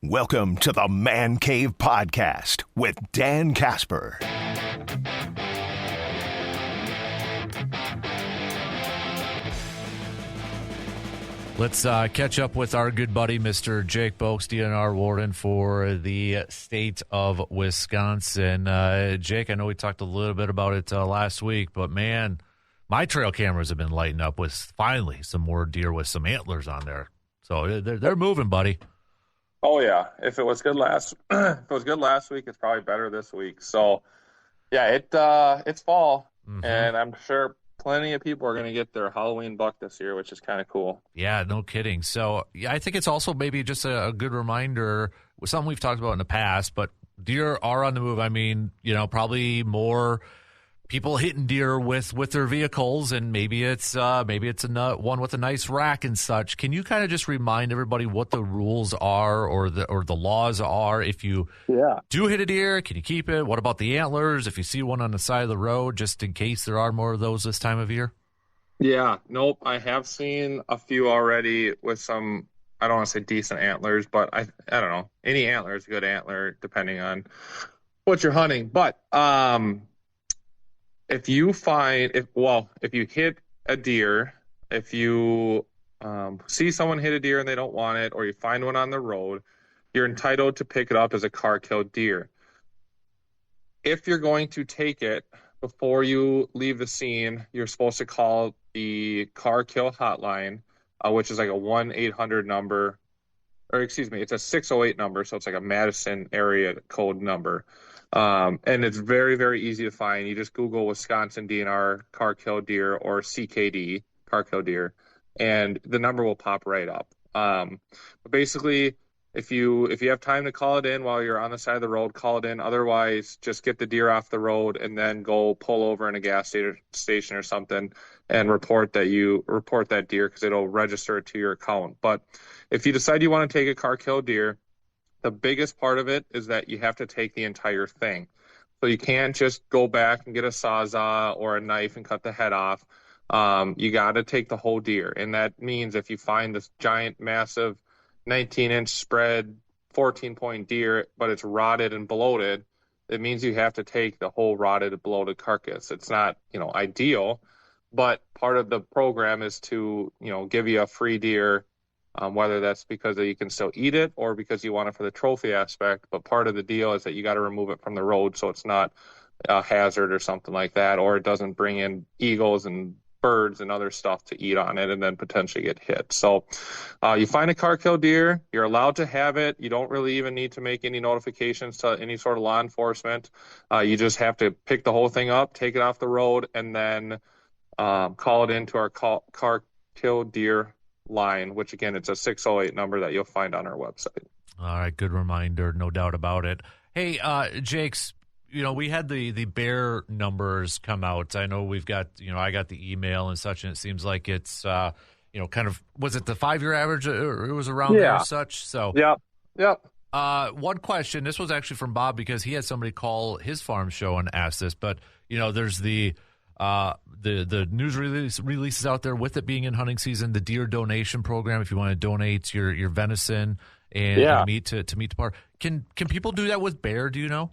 Welcome to the Man Cave Podcast with Dan Casper. Let's catch up with our good buddy, Mr. Jake Bolks, DNR warden for the state of Wisconsin. Jake, I know we talked a little bit about it last week, but man, my trail cameras have been lighting up with finally some more deer with some antlers on there. So they're moving, buddy. Oh yeah, if it was good last week, it's probably better this week. So yeah, it's fall, and I'm sure plenty of people are going to get their Halloween buck this year, which is kind of cool. Yeah, no kidding. So yeah, I think it's also maybe just a good reminder, something we've talked about in the past, but deer are on the move. I mean, probably more people hitting deer with their vehicles, and maybe it's one with a nice rack and such. Can you kind of just remind everybody what the rules are or the laws are? If you do hit a deer, can you keep it? What about the antlers? If you see one on the side of the road, just in case there are more of those this time of year? Yeah, nope. I have seen a few already with some, I don't want to say decent antlers, but I don't know. Any antler is a good antler depending on what you're hunting. But if you hit a deer, if you see someone hit a deer and they don't want it, or you find one on the road, you're entitled to pick it up as a car-killed deer. If you're going to take it before you leave the scene, you're supposed to call the car kill hotline, which is like a 1-800 number, or excuse me, it's a 608 number, so it's like a Madison area code number. And it's very, very easy to find. You just Google Wisconsin DNR car kill deer or CKD car kill deer, and the number will pop right up. But basically, if you have time to call it in while you're on the side of the road, call it in. Otherwise, just get the deer off the road and then go pull over in a gas station or something and report that deer, because it'll register it to your account. But if you decide you want to take a car kill deer, the biggest part of it is that you have to take the entire thing. So you can't just go back and get a Sawzall or a knife and cut the head off. You got to take the whole deer. And that means if you find this giant, massive 19-inch spread, 14-point deer, but it's rotted and bloated, it means you have to take the whole rotted, bloated carcass. It's not, ideal, but part of the program is to, give you a free deer, whether that's because you can still eat it or because you want it for the trophy aspect. But part of the deal is that you got to remove it from the road so it's not a hazard or something like that, or it doesn't bring in eagles and birds and other stuff to eat on it and then potentially get hit. So you find a car kill deer, you're allowed to have it. You don't really even need to make any notifications to any sort of law enforcement. You just have to pick the whole thing up, take it off the road, and then call it into our car kill deer line, which again, it's a 608 number that you'll find on our website. All right, good reminder, no doubt about it. Hey, Jake's, we had the bear numbers come out. I know we've got, I got the email and such, and it seems like it's, kind of, was it the 5-year average, or it was around there or such? So, Yep. One question, this was actually from Bob, because he had somebody call his farm show and ask this, but, there's the news releases out there with it being in hunting season, the deer donation program, if you want to donate your venison and meat to meet the park. Can people do that with bear, do you know?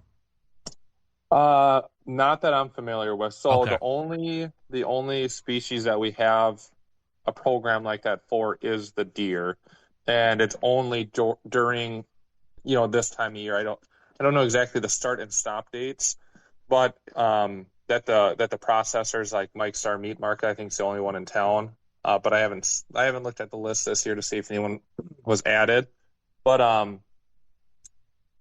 Not that I'm familiar with. So okay. the only species that we have a program like that for is the deer, and it's only during this time of year. I don't know exactly the start and stop dates, but that the processors like Mike Star Meat Market, I think, is the only one in town. But I haven't looked at the list this year to see if anyone was added. But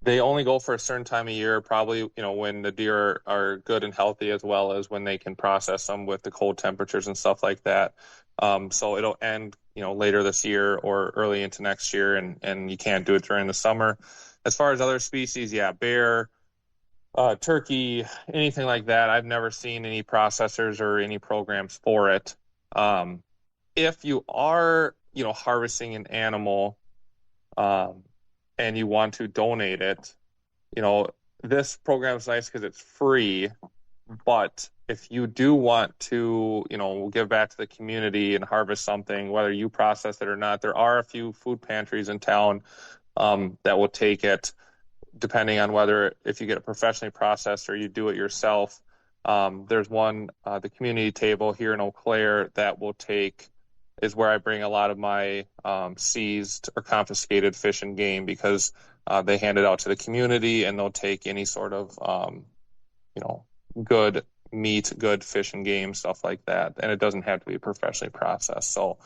they only go for a certain time of year, probably when the deer are good and healthy, as well as when they can process them with the cold temperatures and stuff like that. So it'll end later this year or early into next year, and you can't do it during the summer. As far as other species, bear, turkey, anything like that, I've never seen any processors or any programs for it. If you are, harvesting an animal, and you want to donate it, this program is nice because it's free. But if you do want to, give back to the community and harvest something, whether you process it or not, there are a few food pantries in town that will take it, depending on whether if you get it professionally processed or you do it yourself. There's one, the community table here in Eau Claire, that will take, is where I bring a lot of my seized or confiscated fish and game, because they hand it out to the community, and they'll take any sort of good meat, good fish and game, stuff like that, and it doesn't have to be professionally processed. So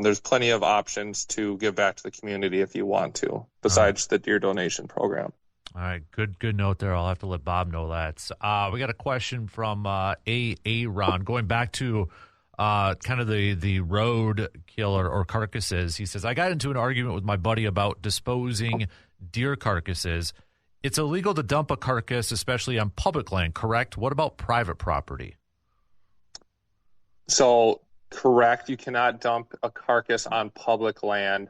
there's plenty of options to give back to the community if you want to, besides the deer donation program. All right, good note there. I'll have to let Bob know that. We got a question from Ron, going back to kind of the road kill or carcasses. He says, I got into an argument with my buddy about disposing deer carcasses. It's illegal to dump a carcass, especially on public land, correct? What about private property? So, correct. You cannot dump a carcass on public land.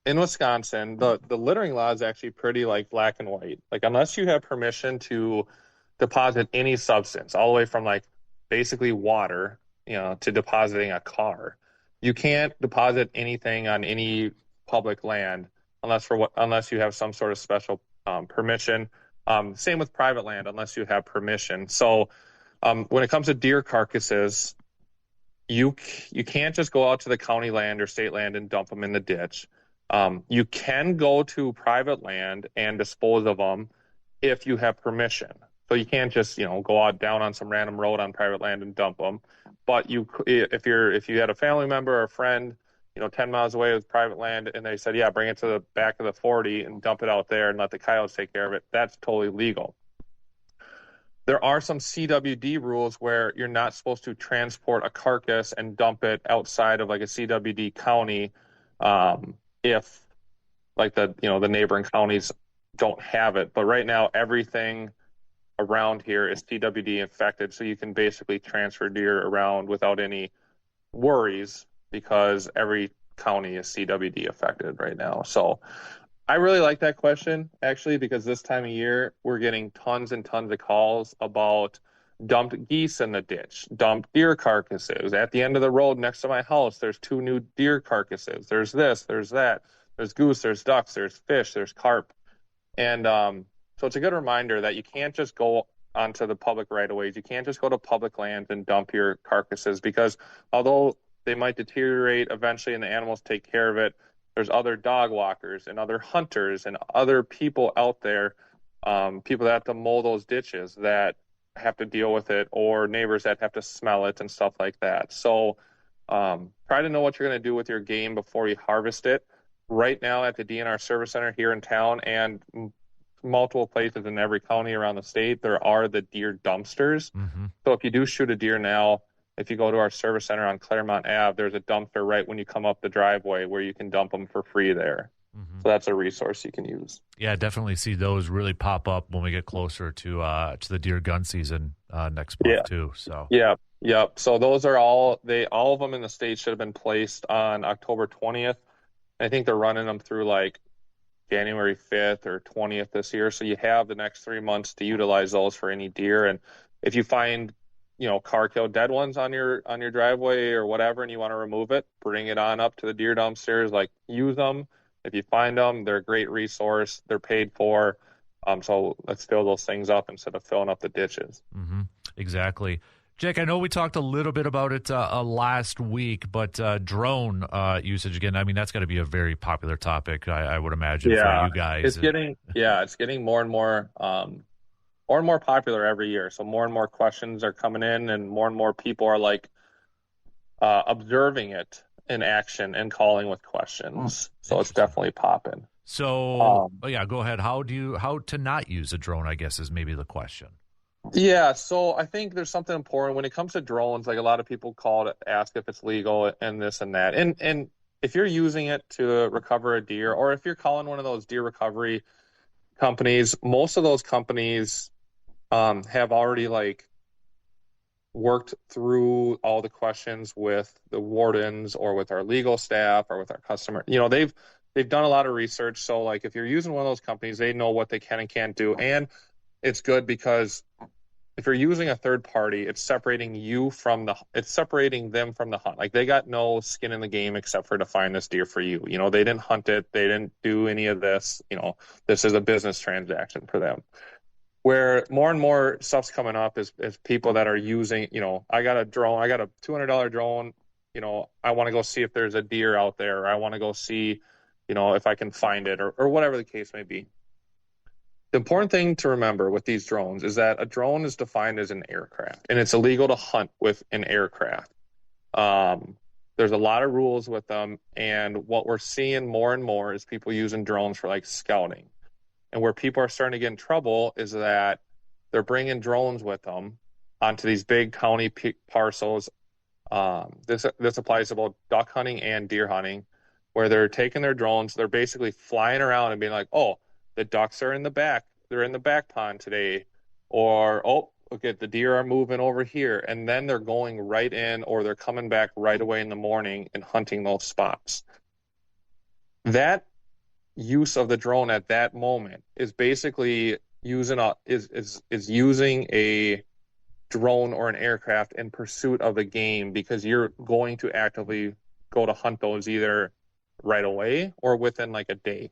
In Wisconsin, the littering law is actually pretty like black and white. Like, unless you have permission to deposit any substance, all the way from like basically water, to depositing a car, you can't deposit anything on any public land unless you have some sort of special permission. Same with private land, unless you have permission. So when it comes to deer carcasses, you can't just go out to the county land or state land and dump them in the ditch. You can go to private land and dispose of them if you have permission. So you can't just, go out down on some random road on private land and dump them. But if you had a family member or a friend, 10 miles away with private land, and they said, yeah, bring it to the back of the 40 and dump it out there and let the coyotes take care of it, that's totally legal. There are some CWD rules where you're not supposed to transport a carcass and dump it outside of like a CWD county, if like the neighboring counties don't have it. But right now, everything around here is CWD infected, so you can basically transfer deer around without any worries, because every county is CWD affected right now. So I really like that question, actually, because this time of year we're getting tons and tons of calls about dumped geese in the ditch, dumped deer carcasses. At the end of the road next to my house, there's 2 new deer carcasses. There's this, there's that. There's goose, there's ducks, there's fish, there's carp. And so it's a good reminder that you can't just go onto the public right-of-ways. You can't just go to public lands and dump your carcasses, because although they might deteriorate eventually and the animals take care of it, there's other dog walkers and other hunters and other people out there, people that have to mow those ditches, that have to deal with it, or neighbors that have to smell it and stuff like that. So try to know what you're going to do with your game before you harvest it. Right now at the DNR Service Center here in town, and multiple places in every county around the state, there are the deer dumpsters. Mm-hmm. So if you do shoot a deer now, if you go to our service center on Claremont Ave, there's a dumpster right when you come up the driveway where you can dump them for free there. Mm-hmm. So that's a resource you can use. Yeah, definitely see those really pop up when we get closer to the deer gun season next month too. So Yep. So those are all of them in the state should have been placed on October 20th. I think they're running them through like January 5th or 20th this year. So you have the next 3 months to utilize those for any deer. And if you find car kill dead ones on your driveway or whatever, and you want to remove it, bring it on up to the deer dumpsters. Like, use them if you find them. They're a great resource. They're paid for. So let's fill those things up instead of filling up the ditches. Mm-hmm. Exactly. Jake, I know we talked a little bit about it last week, but drone usage again. I mean, that's got to be a very popular topic, I would imagine, for you guys. It's getting more and more popular every year. So more and more questions are coming in, and more people are like observing it in action and calling with questions. So it's definitely popping. So go ahead. How to not use a drone, I guess, is maybe the question. Yeah, so I think there's something important when it comes to drones. Like, a lot of people call to ask if it's legal and this and that. And if you're using it to recover a deer, or if you're calling one of those deer recovery companies, most of those companies have already like worked through all the questions with the wardens or with our legal staff or with our customer. They've done a lot of research. So like, if you're using one of those companies, they know what they can and can't do. And it's good because if you're using a third party, it's separating them from the hunt. Like they got no skin in the game except for to find this deer for you. You know, they didn't hunt it. They didn't do any of this. You know, this is a business transaction for them. Where more and more stuff's coming up is people that are using, you know, I got a drone, I got a $200 drone, you know, I want to go see if there's a deer out there, or I want to go see, you know, if I can find it, or whatever the case may be. The important thing to remember with these drones is that a drone is defined as an aircraft, and it's illegal to hunt with an aircraft. There's a lot of rules with them, and what we're seeing more and more is people using drones for like scouting. And where people are starting to get in trouble is that they're bringing drones with them onto these big county parcels. This applies to both duck hunting and deer hunting, where they're taking their drones, they're basically flying around and being like, oh, the ducks are in the back, they're in the back pond today, or oh, okay, the deer are moving over here, and then they're going right in, or they're coming back right away in the morning and hunting those spots. That use of the drone at that moment is basically using a drone or an aircraft in pursuit of the game, because you're going to actively go to hunt those either right away or within like a day.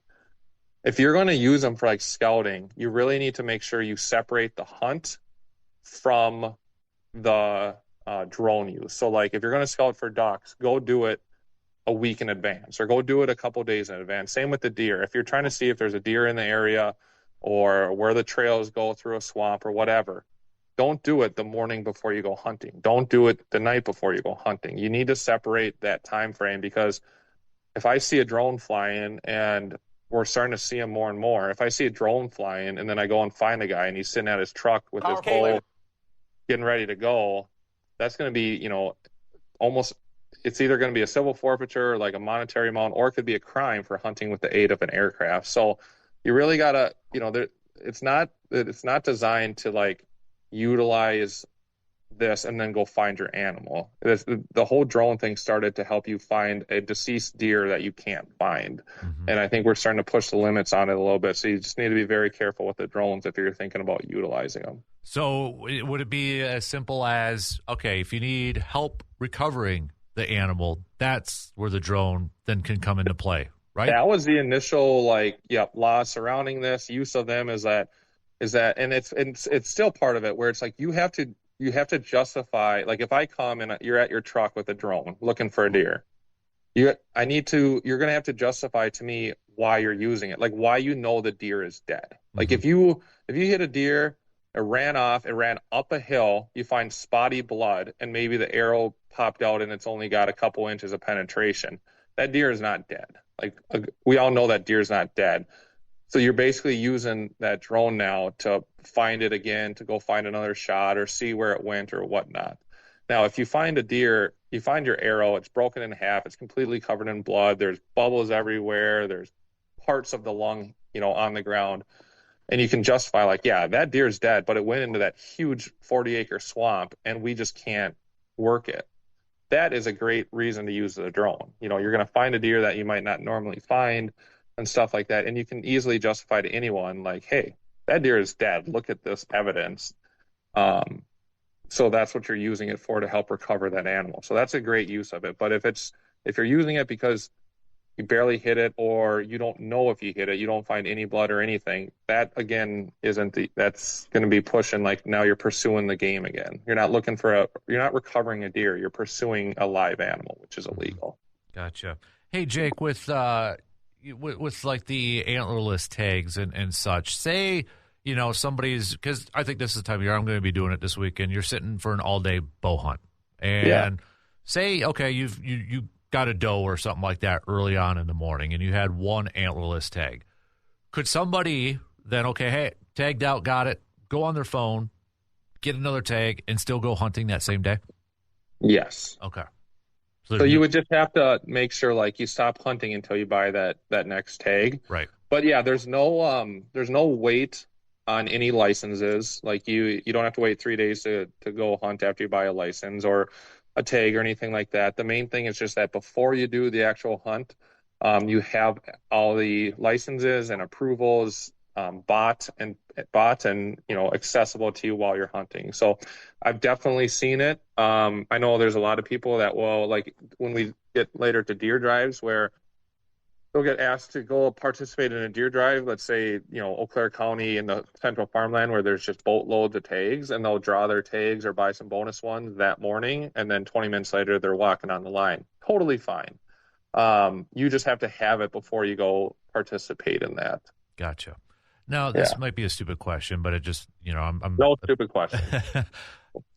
If you're going to use them for like scouting, you really need to make sure you separate the hunt from the drone use. So like if you're going to scout for ducks, go do it a week in advance, or go do it a couple days in advance. Same with the deer. If you're trying to see if there's a deer in the area or where the trails go through a swamp or whatever, don't do it the morning before you go hunting. Don't do it the night before you go hunting. You need to separate that time frame, because if I see a drone flying, and we're starting to see them more and more, if I see a drone flying and then I go and find a guy and he's sitting at his truck with his bow getting ready to go, that's going to be, you know, almost, it's either going to be a civil forfeiture, like a monetary amount, or it could be a crime for hunting with the aid of an aircraft. So you really got to, you know, it's not designed to like utilize this and then go find your animal. The whole drone thing started to help you find a deceased deer that you can't find. Mm-hmm. And I think we're starting to push the limits on it a little bit. So you just need to be very careful with the drones if you're thinking about utilizing them. So would it be as simple as, okay, if you need help recovering the animal, that's where the drone then can come into play, right? That was the initial law surrounding this. Use of them is that, and it's still part of it, where it's like you have to justify, like if I come and you're at your truck with a drone looking for a deer, you're going to have to justify to me why you're using it, like why you know the deer is dead. Mm-hmm. Like if you hit a deer, it ran up a hill, you find spotty blood, and maybe the arrow popped out and it's only got a couple inches of penetration, that deer is not dead. Like we all know that deer is not dead. So you're basically using that drone now to find it again, to go find another shot or see where it went or whatnot. Now, if you find a deer, you find your arrow, it's broken in half, it's completely covered in blood, there's bubbles everywhere, there's parts of the lung, you know, on the ground. And you can justify like, yeah, that deer is dead, but it went into that huge 40-acre swamp and we just can't work it. That is a great reason to use the drone. You know, you're going to find a deer that you might not normally find and stuff like that. And you can easily justify to anyone like, hey, that deer is dead. Look at this evidence. So that's what you're using it for, to help recover that animal. So that's a great use of it. But if you're using it because you barely hit it, or you don't know if you hit it, you don't find any blood or anything, that again that's going to be pushing, like now you're pursuing the game again. You're not recovering a deer, you're pursuing a live animal, which is illegal. Gotcha. Hey Jake, with like the antlerless tags and such, say, you know, somebody's, because I think this is the time of year I'm going to be doing it this weekend, you're sitting for an all-day bow hunt, and say, okay, you got a doe or something like that early on in the morning, and you had one antlerless tag. Could somebody then, okay, hey, tagged out, got it, go on their phone, get another tag, and still go hunting that same day? Yes. Okay. So you would just have to make sure, like, you stop hunting until you buy that next tag. Right. But yeah, there's no wait on any licenses. Like you don't have to wait 3 days to go hunt after you buy a license or a tag or anything like that. The main thing is just that before you do the actual hunt, you have all the licenses and approvals bought and accessible to you while you're hunting. So I've definitely seen it. I know there's a lot of people that will, like, when we get later to deer drives, where they'll get asked to go participate in a deer drive, let's say, Eau Claire County in the central farmland where there's just boatloads of tags, and they'll draw their tags or buy some bonus ones that morning, and then 20 minutes later they're walking on the line. Totally fine. You just have to have it before you go participate in that. Gotcha. Now, this might be a stupid question, but it just, I'm No stupid question.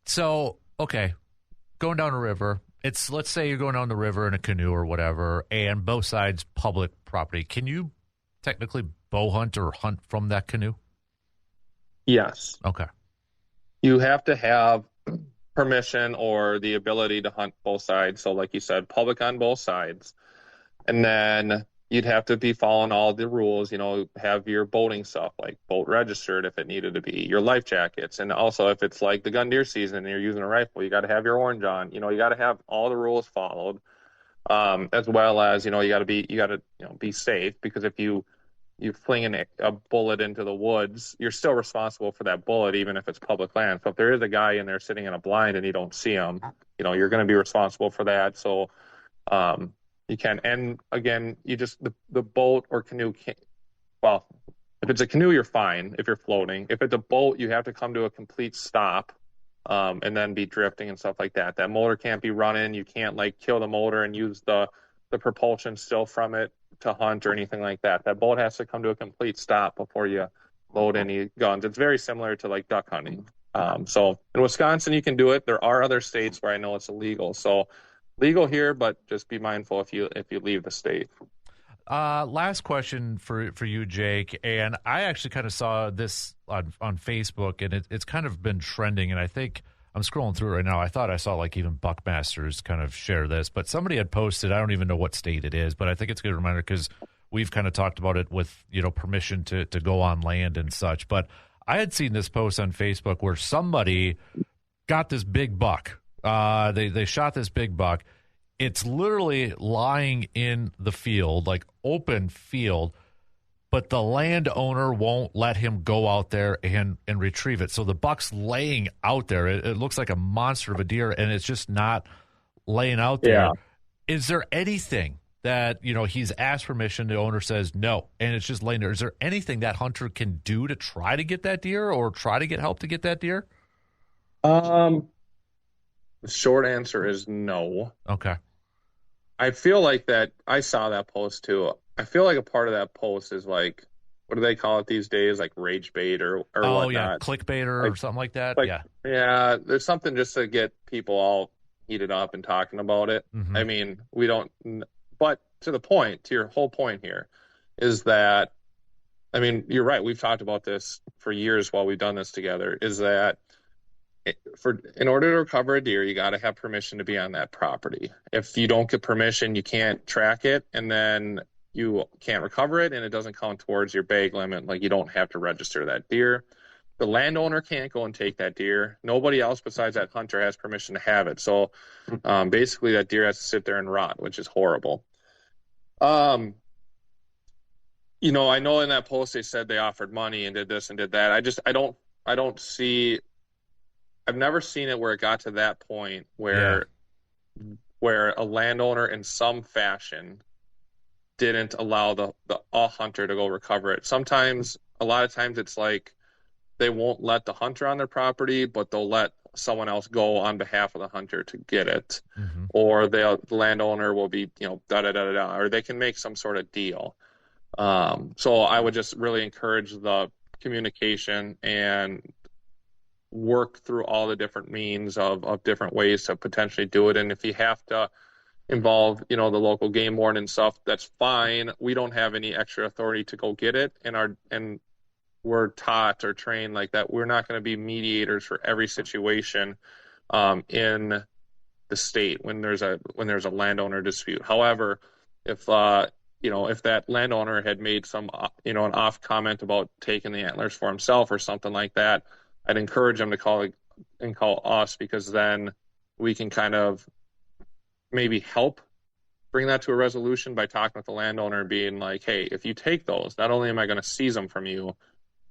So, okay, going down a river, let's say you're going down the river in a canoe or whatever, and both sides public property. Can you technically bow hunt or hunt from that canoe? Yes. Okay. You have to have permission or the ability to hunt both sides. So like you said, public on both sides. And then you'd have to be following all the rules, have your boating stuff, like boat registered if it needed to be, your life jackets. And also if it's like the gun deer season and you're using a rifle, you got to have your orange on, you got to have all the rules followed. As well as, you got to be safe, because if you fling a bullet into the woods, you're still responsible for that bullet, even if it's public land. So if there is a guy in there sitting in a blind and you don't see him, you're going to be responsible for that. So, you can, and again, the boat or canoe can't, well, if it's a canoe, you're fine if you're floating. If it's a boat, you have to come to a complete stop, and then be drifting and stuff like that. That motor can't be running. You can't kill the motor and use the propulsion still from it to hunt or anything like that. That boat has to come to a complete stop before you load any guns. It's very similar to duck hunting. So in Wisconsin, you can do it. There are other states where I know it's illegal. So legal here, but just be mindful if you leave the state. Last question for you, Jake. And I actually kind of saw this on Facebook, and it's kind of been trending. And I think I'm scrolling through it right now. I thought I saw even Buckmasters kind of share this, but somebody had posted. I don't even know what state it is, but I think it's a good reminder because we've kind of talked about it with permission to go on land and such. But I had seen this post on Facebook where somebody got this big buck. They shot this big buck. It's literally lying in the field, open field, but the landowner won't let him go out there and retrieve it. So the buck's laying out there. It looks like a monster of a deer, and it's just not laying out there. Yeah. Is there anything that, he's asked permission, the owner says no, and it's just laying there? Is there anything that hunter can do to try to get that deer or try to get help to get that deer? The short answer is no. Okay. I feel like that. I saw that post too. I feel like a part of that post is what do they call it these days? Rage bait or whatnot. Yeah, clickbait or something like that. Yeah. There's something just to get people all heated up and talking about it. Mm-hmm. I mean, we don't. But to your whole point here, is that, I mean, you're right. We've talked about this for years while we've done this together. Is that in order to recover a deer, you got to have permission to be on that property. If you don't get permission, you can't track it, and then you can't recover it, and it doesn't count towards your bag limit. You don't have to register that deer. The landowner can't go and take that deer. Nobody else besides that hunter has permission to have it. So basically that deer has to sit there and rot, which is horrible. I know in that post they said they offered money and did this and did that. I don't see. I've never seen it where it got to that point where a landowner in some fashion didn't allow the hunter to go recover it. A lot of times it's they won't let the hunter on their property, but they'll let someone else go on behalf of the hunter to get it. Mm-hmm. Or the landowner will be, or they can make some sort of deal. So I would just really encourage the communication and work through all the different means of different ways to potentially do it. And if you have to involve, the local game warden and stuff, that's fine. We don't have any extra authority to go get it. And we're taught or trained like that. We're not going to be mediators for every situation in the state when there's a landowner dispute. However, if that landowner had made some, an off comment about taking the antlers for himself or something like that, I'd encourage him to call us, because then we can kind of maybe help bring that to a resolution by talking with the landowner and being like, hey, if you take those, not only am I going to seize them from you,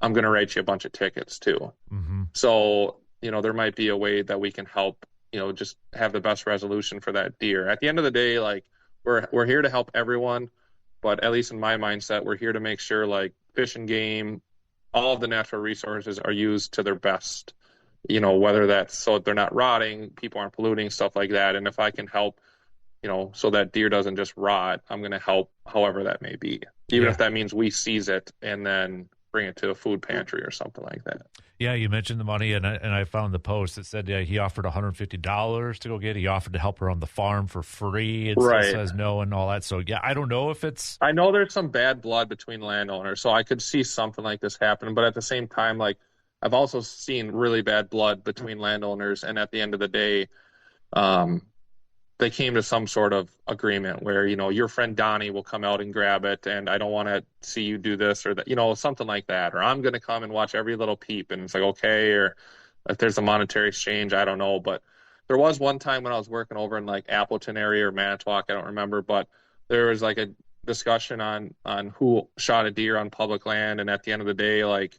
I'm going to write you a bunch of tickets too. Mm-hmm. So, there might be a way that we can help, just have the best resolution for that deer. At the end of the day, like we're here to help everyone, but at least in my mindset, we're here to make sure like fish and game, all of the natural resources are used to their best, whether that's so they're not rotting, people aren't polluting, stuff like that. And if I can help, so that deer doesn't just rot, I'm going to help however that may be, even if that means we seize it and then bring it to a food pantry or something like that. Yeah, you mentioned the money, and I found the post that said he offered $150 to go get it. He offered to help her on the farm for free, and still says no and all that. So, yeah, I don't know if it's... I know there's some bad blood between landowners, so I could see something like this happen. But at the same time, like, I've also seen really bad blood between landowners, and at the end of the day, they came to some sort of agreement where, your friend Donnie will come out and grab it, and I don't want to see you do this or that, something like that. Or I'm going to come and watch every little peep, and it's like, okay. Or if there's a monetary exchange, I don't know. But there was one time when I was working over in like Appleton area or Manitowoc, I don't remember, but there was like a discussion on who shot a deer on public land. And at the end of the day, like,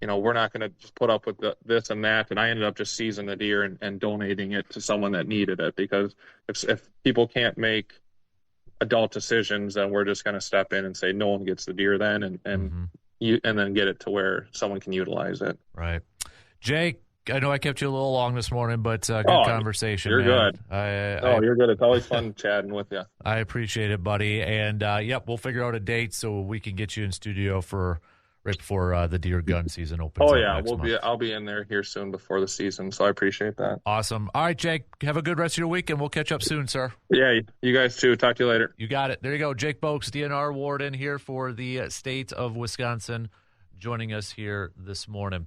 we're not going to just put up with this and that. And I ended up just seizing the deer and donating it to someone that needed it, because if people can't make adult decisions, then we're just going to step in and say no one gets the deer then, and then get it to where someone can utilize it. Right. Jake, I know I kept you a little long this morning, but good conversation. You're man. Good. You're good. It's always fun chatting with you. I appreciate it, buddy. And we'll figure out a date so we can get you in studio for right before the deer gun season opens. I'll be in there here soon before the season, so I appreciate that. Awesome. All right, Jake, have a good rest of your week, and we'll catch up soon, sir. Yeah, you guys too. Talk to you later. You got it. There you go. Jake Bolks, DNR warden here for the state of Wisconsin, joining us here this morning.